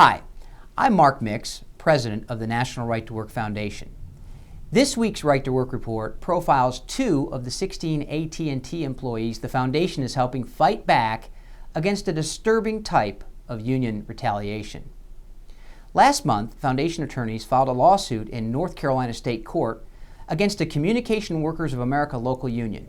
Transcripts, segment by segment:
Hi, I'm Mark Mix, President of the National Right to Work Foundation. This week's Right to Work report profiles 2 of the 16 AT&T employees the foundation is helping fight back against a disturbing type of union retaliation. Last month, foundation attorneys filed a lawsuit in North Carolina State Court against a Communication Workers of America local union.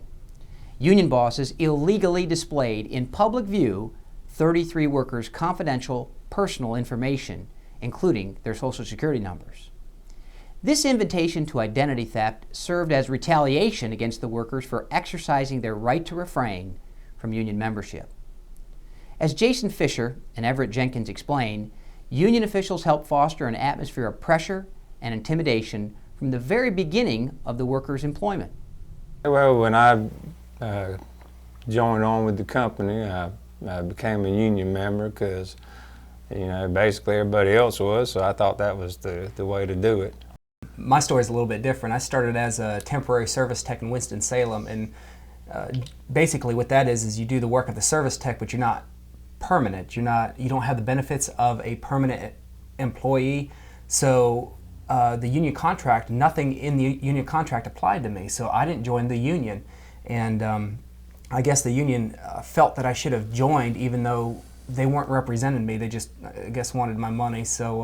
Union bosses illegally displayed in public view 33 workers' confidential personal information, including their Social Security numbers. This invitation to identity theft served as retaliation against the workers for exercising their right to refrain from union membership. As Jason Fisher and Everett Jenkins explain, union officials help foster an atmosphere of pressure and intimidation from the very beginning of the workers' employment. Well, when I joined on with the company, I became a union member because, basically everybody else was, so I thought that was the way to do it. My story is a little bit different. I started as a temporary service tech in Winston-Salem, and basically what that is you do the work of the service tech, but you're not permanent. You don't have the benefits of a permanent employee. So the union contract, nothing in the union contract applied to me, so I didn't join the union. And I guess the union felt that I should have joined, even though they weren't representing me. They just, I guess, wanted my money. So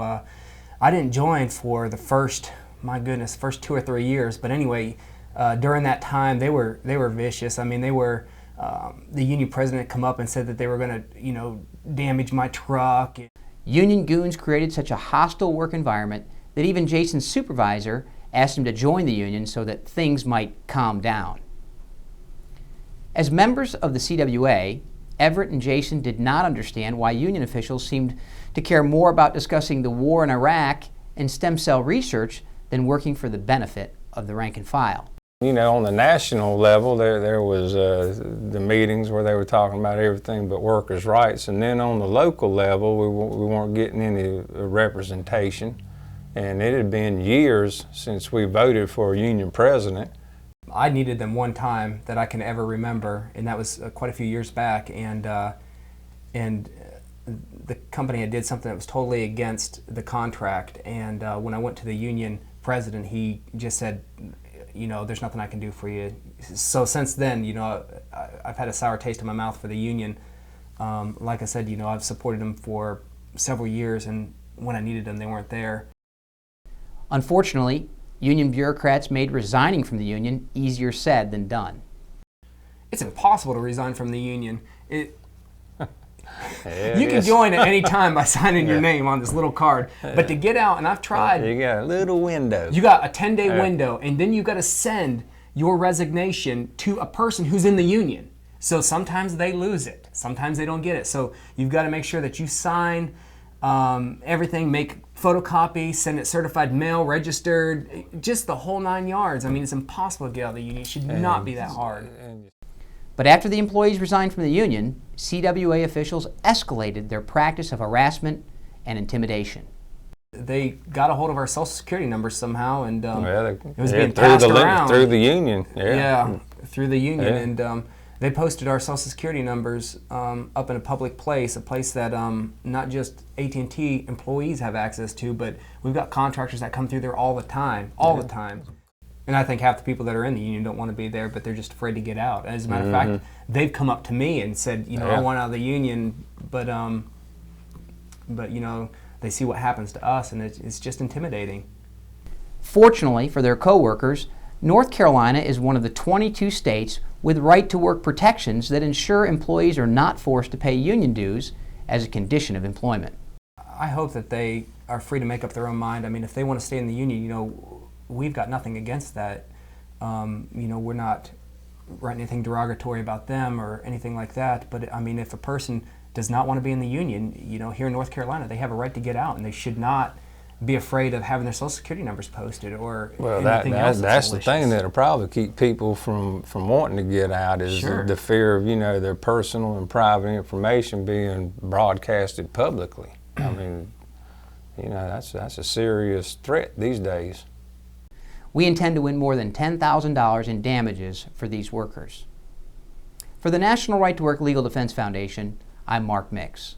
I didn't join for the first 2 or 3 years. But anyway, during that time, they were vicious. I mean, the union president come up and said that they were going to, damage my truck. Union goons created such a hostile work environment that even Jason's supervisor asked him to join the union so that things might calm down. As members of the CWA, Everett and Jason did not understand why union officials seemed to care more about discussing the war in Iraq and stem cell research than working for the benefit of the rank and file. On the national level, there was the meetings where they were talking about everything but workers' rights, and then on the local level, we weren't getting any representation, and it had been years since we voted for a union president. I needed them one time that I can ever remember, and that was quite a few years back, and the company had did something that was totally against the contract, and when I went to the union president, he just said, there's nothing I can do for you. So since then, I've had a sour taste in my mouth for the union. Like I said, I've supported them for several years, and when I needed them, they weren't there. Unfortunately, union bureaucrats made resigning from the union easier said than done. It's impossible to resign from the union. You It can is. join at any time by signing your name on this little card, but to get out, and I've tried. You got a little window. You got a 10-day window, and then you got to send your resignation to a person who's in the union. So sometimes they lose it, sometimes they don't get it. So you've got to make sure that you sign everything, make photocopy, send it certified mail, registered, just the whole 9 yards. I mean, it's impossible to get out of the union. It should not be that hard. But after the employees resigned from the union, CWA officials escalated their practice of harassment and intimidation. They got a hold of our Social Security numbers somehow, and it was being through passed the around. through the union. Yeah, through the union, Yeah. and they posted our Social Security numbers up in a public place, a place that not just AT&T employees have access to, but we've got contractors that come through there all the time, the time. And I think half the people that are in the union don't want to be there, but they're just afraid to get out. As a matter of fact, they've come up to me and said, I want out of the union, but they see what happens to us, and it's just intimidating. Fortunately for their co-workers, North Carolina is one of the 22 states with right-to-work protections that ensure employees are not forced to pay union dues as a condition of employment. I hope that they are free to make up their own mind. I mean, if they want to stay in the union, we've got nothing against that. We're not writing anything derogatory about them or anything like that. But I mean, if a person does not want to be in the union, here in North Carolina, they have a right to get out, and they should not be afraid of having their Social Security numbers posted or anything else. That's the thing that'll probably keep people from wanting to get out is the fear of their personal and private information being broadcasted publicly. I mean, that's a serious threat these days. We intend to win more than $10,000 in damages for these workers. For the National Right to Work Legal Defense Foundation, I'm Mark Mix.